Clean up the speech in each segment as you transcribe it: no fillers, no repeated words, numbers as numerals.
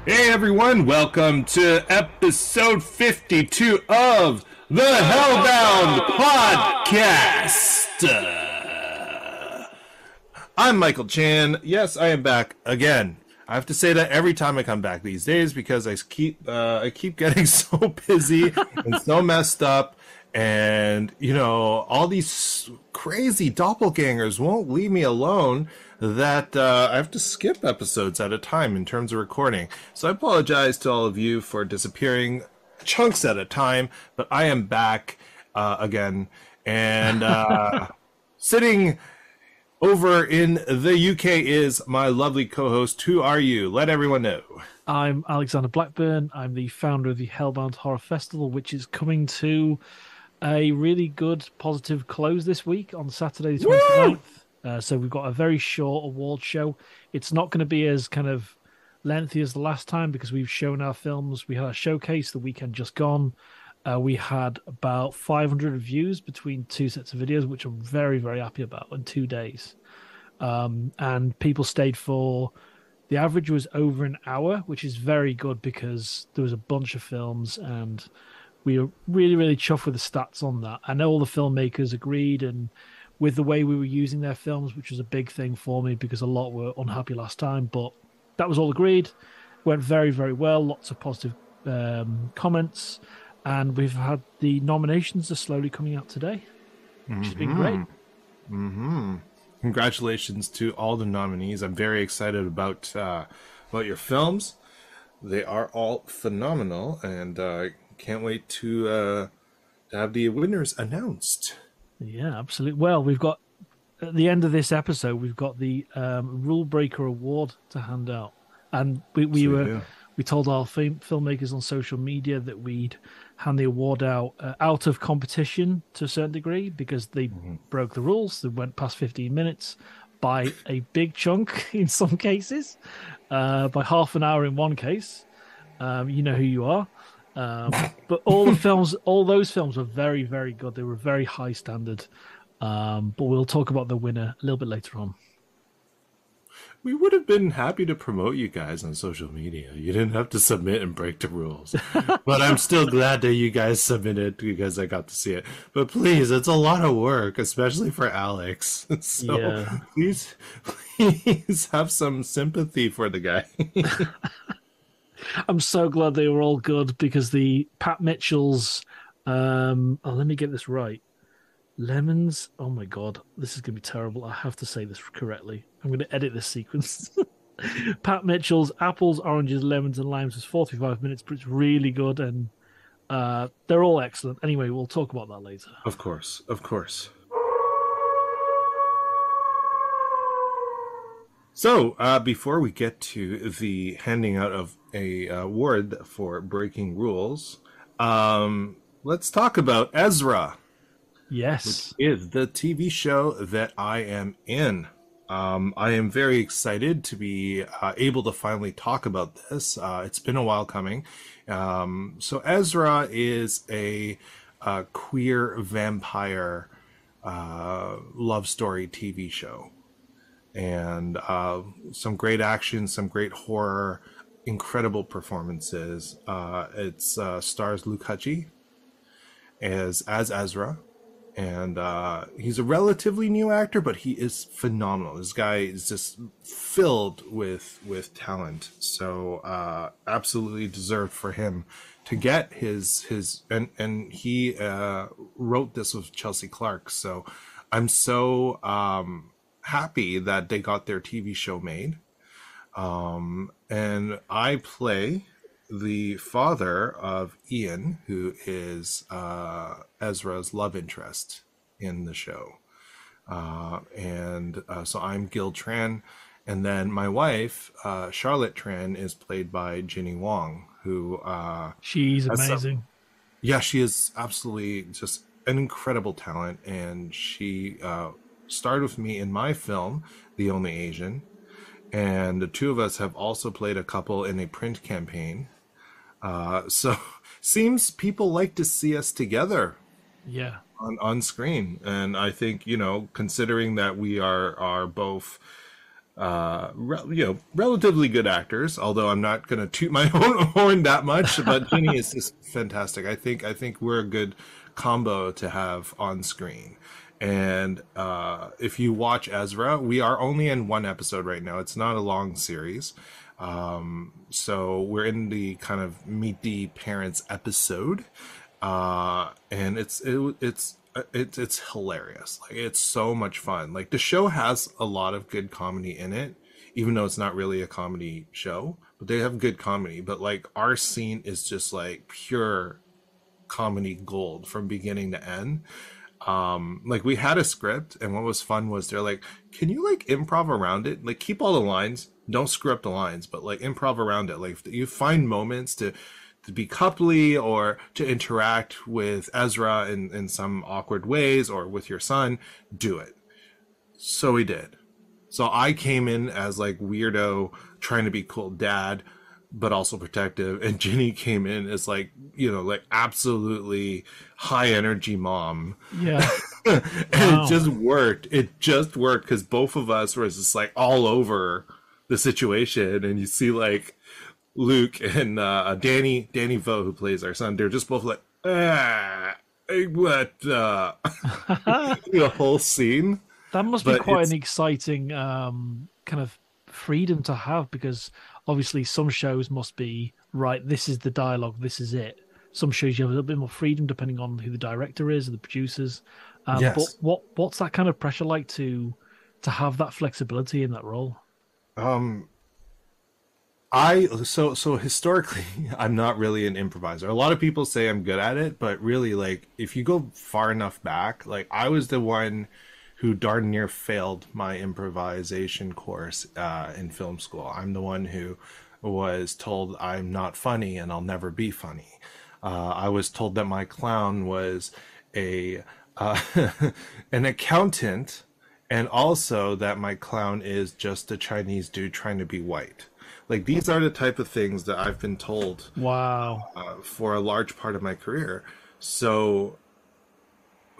Hey everyone, welcome to episode 52 of the Hellbound Podcast. I'm Michael Chan. Yes, I am back again. I have to say that every time I come back these days because I keep getting so busy and so messed up. And, you know, all these crazy doppelgangers won't leave me alone that I have to skip episodes at a time in terms of recording. So I apologize to all of you for disappearing chunks at a time, but I am back again. And sitting over in the UK is my lovely co-host. Who are you? Let everyone know. I'm Alexander Blackburn. I'm the founder of the Hellbound Horror Festival, which is coming to a really good, positive close this week on Saturday the 29th. So we've got a very short award show. It's not going to be as kind of lengthy as the last time because we've shown our films. We had a showcase the weekend just gone. We had about 500 reviews between two sets of videos, which I'm very, very happy about in 2 days. And people stayed for... The average was over an hour, which is very good because there was a bunch of films and we were really, really chuffed with the stats on that. I know all the filmmakers agreed and with the way we were using their films, which was a big thing for me because a lot were unhappy last time, but that was all agreed. Went very, very well. Lots of positive comments. And we've had the nominations are slowly coming out today, which has been great. Mm-hmm. Congratulations to all the nominees. I'm very excited about your films. They are all phenomenal, and can't wait to have the winners announced. Yeah, absolutely. Well, we've got at the end of this episode, we've got the Rule Breaker Award to hand out, and we told our filmmakers on social media that we'd hand the award out of competition to a certain degree because they broke the rules. They went past 15 minutes by a big chunk in some cases, by half an hour in one case. You know who you are. But all those films were very, very good. They were very high standard. But we'll talk about the winner a little bit later on. We would have been happy to promote you guys on social media. You didn't have to submit and break the rules. But I'm still glad that you guys submitted because I got to see it. But please, it's a lot of work, especially for Alex. So please have some sympathy for the guy. I'm so glad they were all good because the Pat Mitchell's, let me get this right. Lemons, oh my God, this is going to be terrible. I have to say this correctly. I'm going to edit this sequence. Pat Mitchell's apples, oranges, lemons, and limes was 45 minutes, but it's really good, and they're all excellent. Anyway, we'll talk about that later. Of course. So, before we get to the handing out of a award for breaking rules, let's talk about EZRA. Yes. Which is the TV show that I am in. I am very excited to be able to finally talk about this. It's been a while coming. So EZRA is a queer vampire love story TV show. And some great action, some great horror, incredible performances. It stars Luke Hutchie as EZRA. And he's a relatively new actor, but he is phenomenal. This guy is just filled with talent. So absolutely deserved for him to get his and he wrote this with Chelsea Clark. So I'm so happy that they got their TV show made. And I play the father of Ian, who is Ezra's love interest in the show. So I'm Gil Tran. And then my wife, Charlotte Tran, is played by Ginny Wong, who... she's amazing. She is absolutely just an incredible talent. And she starred with me in my film, The Only Asian. And the two of us have also played a couple in a print campaign. So seems people like to see us together. Yeah. On screen. And I think, considering that we are both relatively good actors. Although I'm not going to toot my own horn that much, but Ginny is just fantastic. I think we're a good combo to have on screen. And if you watch Ezra, we are only in one episode right now. It's not a long series. So we're in the kind of meet the parents episode, and it's hilarious. Like, it's so much fun. Like, the show has a lot of good comedy in it, even though it's not really a comedy show. But they have good comedy. But like, our scene is just like pure comedy gold from beginning to end. Like, we had a script, and what was fun was they're like, can you like improv around it? Like, keep all the lines, don't screw up the lines, but like improv around it. Like, you find moments to be coupley or to interact with Ezra in some awkward ways, or with your son, do it. So we did. So I came in as like weirdo trying to be cool dad, but also protective, and Ginny came in as like, like absolutely high energy mom. Yeah. And Wow. it just worked because both of us were just like all over the situation. And you see like Luke and Danny Vo, who plays our son, they're just both like, what the whole scene. That must be But quite it's an exciting kind of freedom to have, because obviously some shows must be, right, this is the dialogue, this is it. Some shows you have a little bit more freedom depending on who the director is or the producers. But yes. what's that kind of pressure like to have that flexibility in that role? um so historically, I'm not really an improviser. A lot of people say I'm good at it, but really, like, if you go far enough back, like, I was the one who darn near failed my improvisation course in film school. I'm the one who was told I'm not funny and I'll never be funny. I was told that my clown was a an accountant, and also that my clown is just a Chinese dude trying to be white. Like, these are the type of things that I've been told Wow. for a large part of my career. So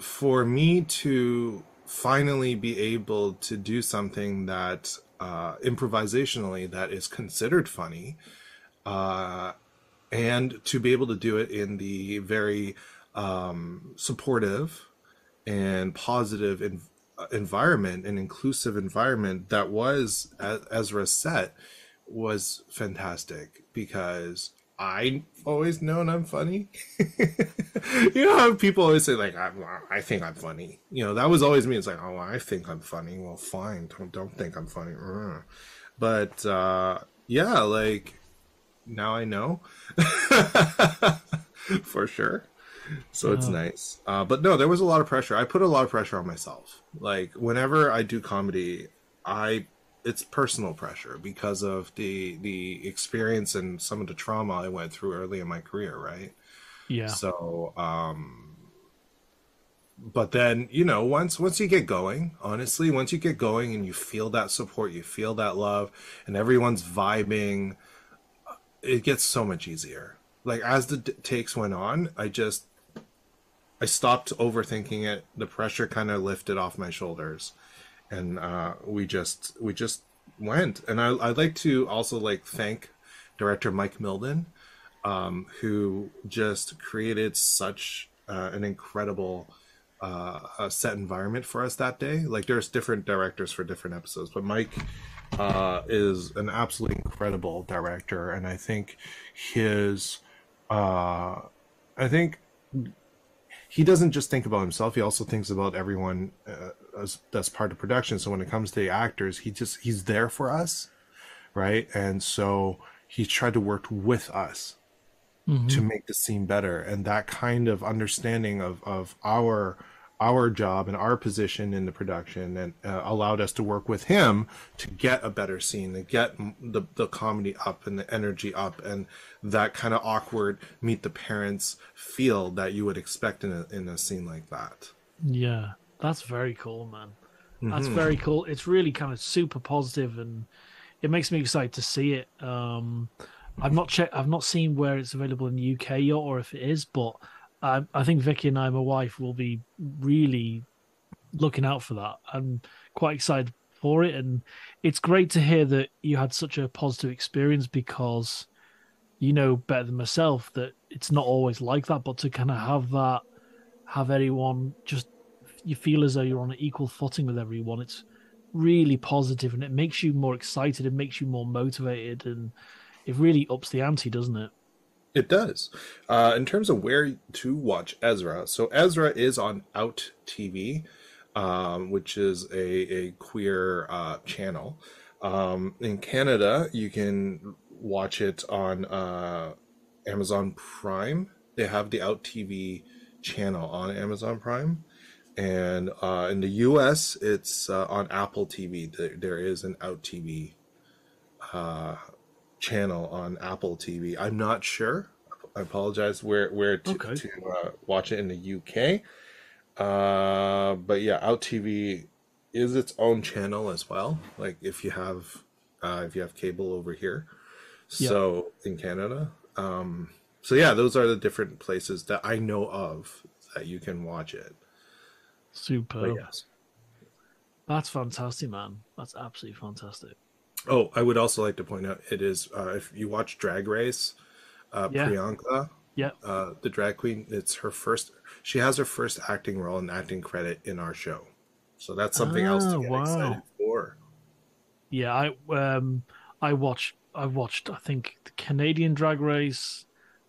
for me to finally be able to do something that improvisationally that is considered funny, uh, and to be able to do it in the very supportive and positive environment and inclusive environment that was Ezra's set, was fantastic, because I always known I'm funny. You know how people always say like, I think I'm funny. That was always me. It's like, oh, I think I'm funny. Well, fine. Don't think I'm funny. But yeah, like, now I know for sure. So it's Uh, nice. But no, there was a lot of pressure. I put a lot of pressure on myself. Like, whenever I do comedy, I it's personal pressure because of the experience and some of the trauma I went through early in my career, right? yeah. So, but then, once you get going, honestly, once you get going and you feel that support, you feel that love, and everyone's vibing, it gets so much easier. Like, as the takes went on, I stopped overthinking it. The pressure kind of lifted off my shoulders, and we just went. And I'd like to also like thank director Mike Milden, who just created such an incredible set environment for us that day. Like, there's different directors for different episodes, but Mike is an absolutely incredible director, and I think his I think he doesn't just think about himself. He also thinks about everyone that's part of production. So when it comes to the actors, he's there for us, right? And so he's tried to work with us Hmm. to make the scene better. And that kind of understanding of our job and our position in the production, and allowed us to work with him to get a better scene, to get the comedy up and the energy up, and that kind of awkward meet the parents feel that you would expect in a scene like that. Yeah. That's very cool, man. That's very cool. It's really kind of super positive, and it makes me excited to see it. I've not seen where it's available in the UK yet, or if it is, but I think Vicky and I, my wife, will be really looking out for that. I'm quite excited for it. And it's great to hear that you had such a positive experience, because you know better than myself that it's not always like that. But to kind of have everyone just, you feel as though you're on an equal footing with everyone. It's really positive, and it makes you more excited. It makes you more motivated, and it really ups the ante, doesn't it? It does. In terms of where to watch EZRA, so EZRA is on Out TV, which is a queer channel. In Canada, you can watch it on Amazon Prime. They have the Out TV channel on Amazon Prime. And in the US, it's on Apple TV. There is an Out TV channel on Apple TV. I'm not sure. I apologize where to watch it in the UK. But yeah, Out TV is its own channel as well. Like if you have cable over here, so in Canada. So yeah, those are the different places that I know of that you can watch it. Superb. Yes. That's fantastic, man. That's absolutely fantastic. Oh, I would also like to point out, it is if you watch Drag Race, Priyanka, the drag queen, it's her first. She has her first acting role and acting credit in our show, so that's something else to get excited for. Yeah, I watched. I think the Canadian Drag Race,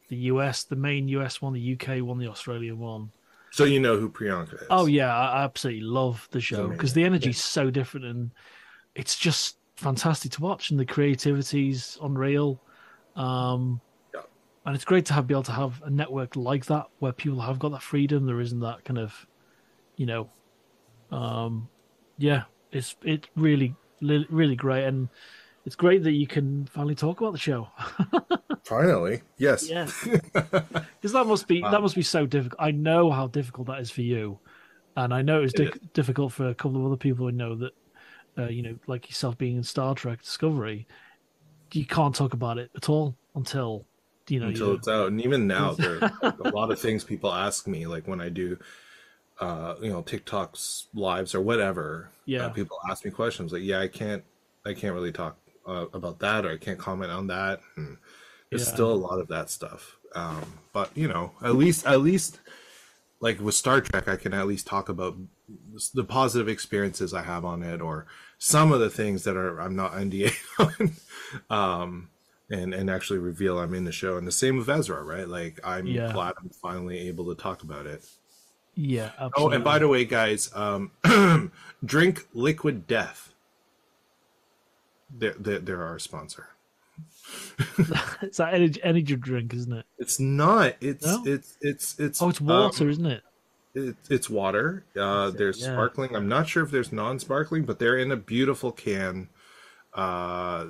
the US, the main US one, the UK one, the Australian one. So you know who Priyanka is. Oh yeah, I absolutely love the show because the energy's so different, and it's just fantastic to watch, and the creativity's unreal. And it's great to be able to have a network like that where people have got that freedom. There isn't that kind of, it's really really great, and it's great that you can finally talk about the show. Finally, yes. Yeah, because that must be so difficult. I know how difficult that is for you, and I know it's difficult for a couple of other people who know that, like yourself being in Star Trek Discovery, you can't talk about it at all until it's out. And even now, there are a lot of things people ask me, like when I do, TikTok's lives or whatever. Yeah, people ask me questions like, I can't really talk about that, or I can't comment on that. And there's still a lot of that stuff. But at least like with Star Trek, I can at least talk about the positive experiences I have on it, or some of the things that I'm not NDA on, and actually reveal I'm in the show. And the same with EZRA, right? Like I'm glad I'm finally able to talk about it. Yeah, absolutely. Oh, and by the way, guys, drink Liquid Death. They're our sponsor. It's that energy drink, isn't it? It's not. It's it's water, isn't it? It's water. There's sparkling. I'm not sure if there's non-sparkling, but they're in a beautiful can,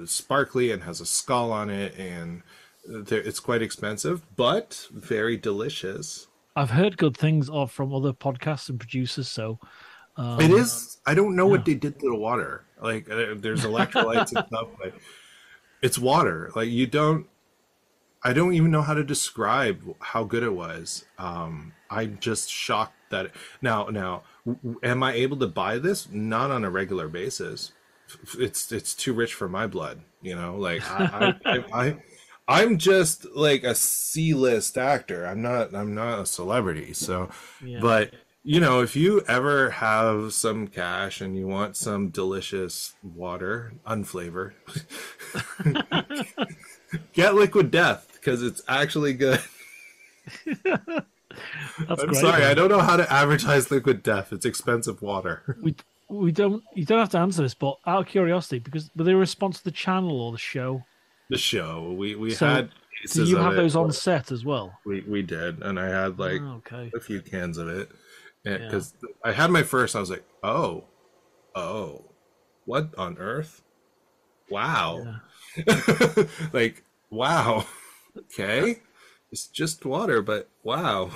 sparkly, and has a skull on it, and it's quite expensive, but very delicious. I've heard good things from other podcasts and producers, so it is. I don't know what they did to the water. Like there's electrolytes and stuff, but it's water. Like I don't even know how to describe how good it was. I'm just shocked that now, am I able to buy this? Not on a regular basis. It's too rich for my blood. Like I'm just like a C-list actor. I'm not a celebrity. So, but if you ever have some cash and you want some delicious water, unflavored, get Liquid Death, because it's actually good. I'm sorry, I don't know how to advertise Liquid Death. It's expensive water. We don't. You don't have to answer this, but out of curiosity, were they a response to the channel or the show? The show. We had. Do you have those on set as well? We did, and I had a few cans of it, because I had my first. I was like, oh, what on earth? Wow, like wow, okay, it's just water, but wow.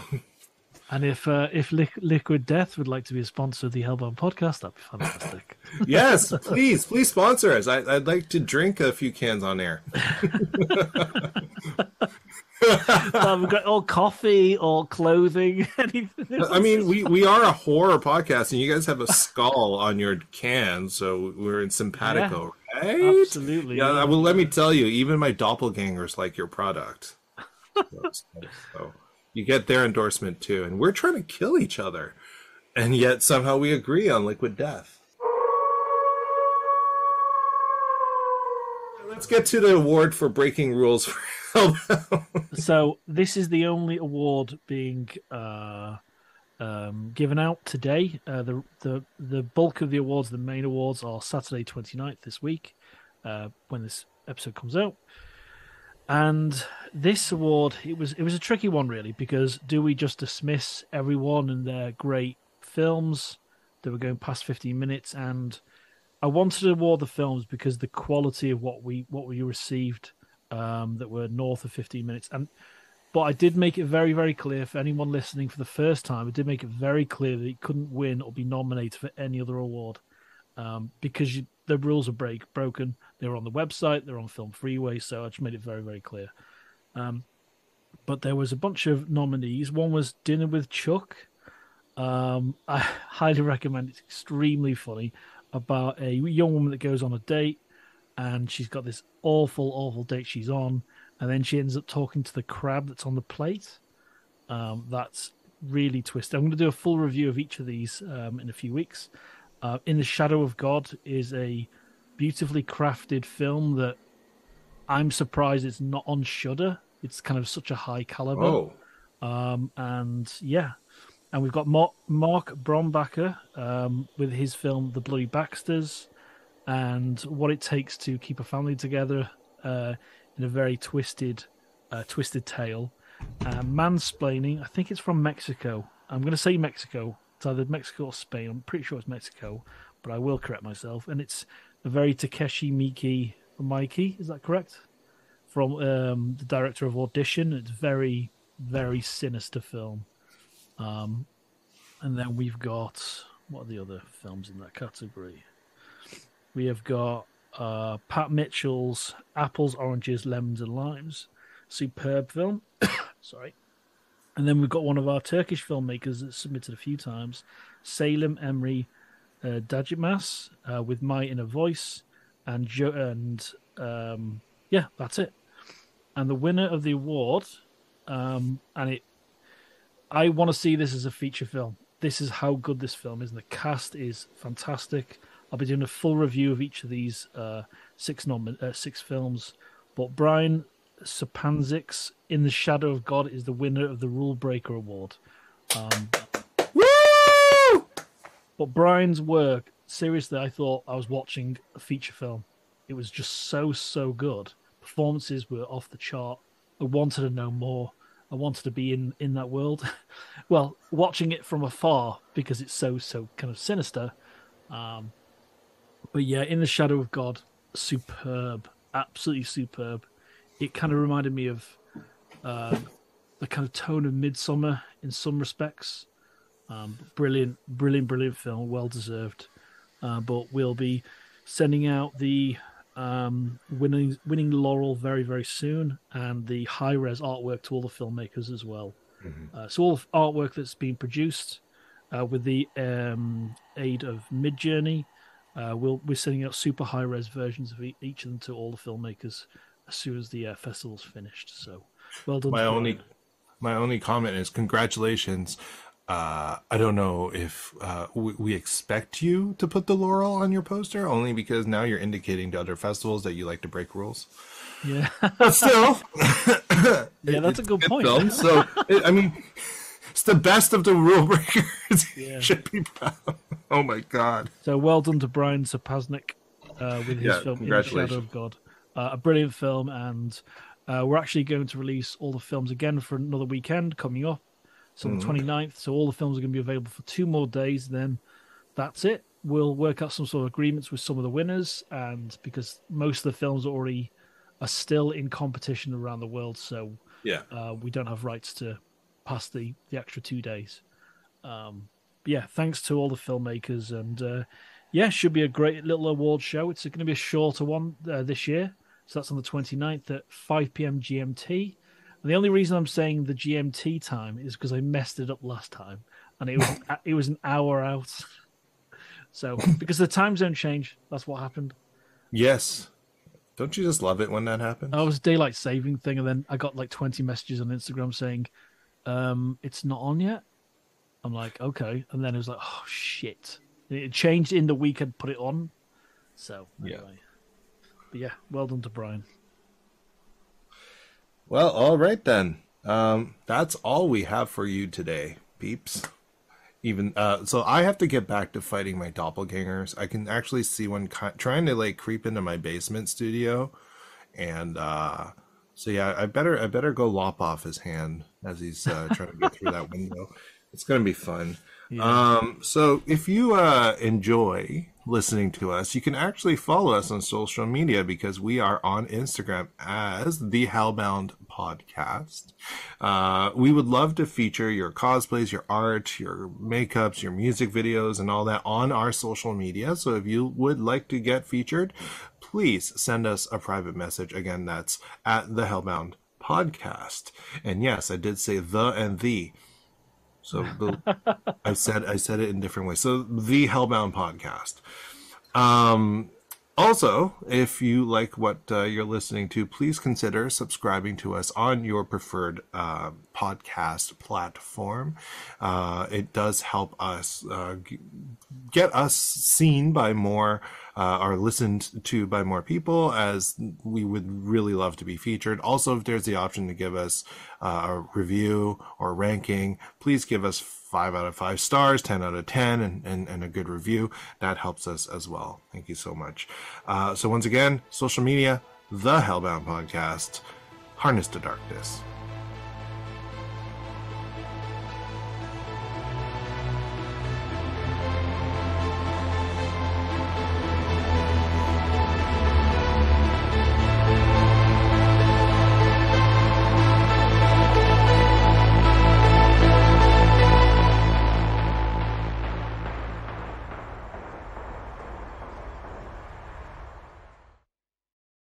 And if Liquid Death would like to be a sponsor of the Hellbound Podcast, that'd be fantastic. Yes, please sponsor us. I'd like to drink a few cans on air. We've got all coffee, all clothing, anything. I mean, we are a horror podcast, and you guys have a skull on your can, so we're in simpatico, right? Absolutely. Yeah, well, let me tell you, even my doppelgangers like your product. So you get their endorsement too, and we're trying to kill each other, and yet somehow we agree on liquid death. Let's get to the award for breaking rules for Hellbound. So this is the only award being given out today. The bulk of the awards, the main awards, are Saturday 29th this week, when this episode comes out. And this award, it was a tricky one really, because do we just dismiss everyone and their great films that were going past 15 minutes? And I wanted to award the films because the quality of what we received that were north of 15 minutes. But I did make it very, very clear for anyone listening for the first time, I did make it very clear that it couldn't win or be nominated for any other award, because the rules are broken. They're on the website, they're on Film Freeway, so I just made it very, very clear. But there was a bunch of nominees. One was Dinner with Chuck. I highly recommend it. It's extremely funny, about a young woman that goes on a date, and she's got this awful, awful date she's on, and then she ends up talking to the crab that's on the plate. That's really twisted. I'm going to do a full review of each of these in a few weeks. In the Shadow of God is a beautifully crafted film that I'm surprised it's not on Shudder. It's kind of such a high caliber. And we've got Mark Brombacher with his film The Bloody Baxters, and what it takes to keep a family together in a very twisted tale. Mansplaining, I think it's from Mexico. I'm going to say Mexico. It's either Mexico or Spain. I'm pretty sure it's Mexico, but I will correct myself. And it's a very Takeshi Miike, is that correct? From the director of Audition. It's very, very sinister film. And then we've got, what are the other films in that category? We have got Pat Mitchell's Apples, Oranges, Lemons and Limes. Superb film. Sorry. And then we've got one of our Turkish filmmakers that submitted a few times, Salem Emre Dajitmas, with My Inner Voice, and that's it. And the winner of the award, I want to see this as a feature film. This is how good this film is, and the cast is fantastic. I'll be doing a full review of each of these six films. But Brian Sopanzic's In the Shadow of God is the winner of the Rule Breaker Award. Woo! But Brian's work, seriously, I thought I was watching a feature film. It was just so good. Performances were off the chart. I wanted to know more. I wanted to be in that world. Well, watching it from afar because it's so kind of sinister. But yeah, In the Shadow of God, superb, absolutely superb. It kind of reminded me of the kind of tone of Midsummer in some respects. Brilliant film, well deserved. But we'll be sending out the winning laurel very, very soon, and the high-res artwork to all the filmmakers as well. Mm-hmm. So all the artwork that's been produced with the aid of Midjourney, we're sending out super high-res versions of each of them to all the filmmakers as soon as the festival's finished. So well done. My only comment is congratulations. I don't know if we expect you to put the laurel on your poster, only because now you're indicating to other festivals that you like to break rules. Yeah. But still. Yeah, that's a good point. Film, so, it's the best of the rule breakers. You should be proud. Oh, my God. So well done to Brian Sapaznik with his film In the Shadow of God. A brilliant film, and we're actually going to release all the films again for another weekend coming up. So on the 29th, so all the films are going to be available for 2 more days, then that's it. We'll work out some sort of agreements with some of the winners, and because most of the films are still in competition around the world, so we don't have rights to pass the extra 2 days. Thanks to all the filmmakers, and should be a great little award show. It's going to be a shorter one this year, so that's on the 29th at 5 p.m. GMT. And the only reason I'm saying the GMT time is because I messed it up last time, and it was an hour out. So because the time zone change, that's what happened. Yes. Don't you just love it when that happens? I was a daylight saving thing, and then I got like 20 messages on Instagram saying, it's not on yet. I'm like, okay. And then it was like, oh shit. It changed in the week I'd put it on. So anyway. Yeah. But yeah, well done to Brian. Well, all right then. That's all we have for you today, peeps. Even so, I have to get back to fighting my doppelgangers. I can actually see one trying to like creep into my basement studio, and so yeah, I better go lop off his hand as he's trying to get through that window. It's gonna be fun. Yeah. So if you enjoy listening to us, you can actually follow us on social media because we are on Instagram as the Hellbound Podcast. We would love to feature your cosplays, your art, your makeups, your music videos, and all that on our social media. So if you would like to get featured, please send us a private message. Again, that's at the Hellbound Podcast. And yes, I did say the and the. So I said it in different ways. So the Hellbound Podcast. Also, if you like what you're listening to, please consider subscribing to us on your preferred podcast platform. It does help us get us seen by more or listened to by more people, as we would really love to be featured. Also, if there's the option to give us a review or ranking, please give us 5 out of 5 stars, 10 out of 10, and a good review. That helps us as well. Thank you so much. So once again, social media, the Hellbound Podcast. Harness the darkness.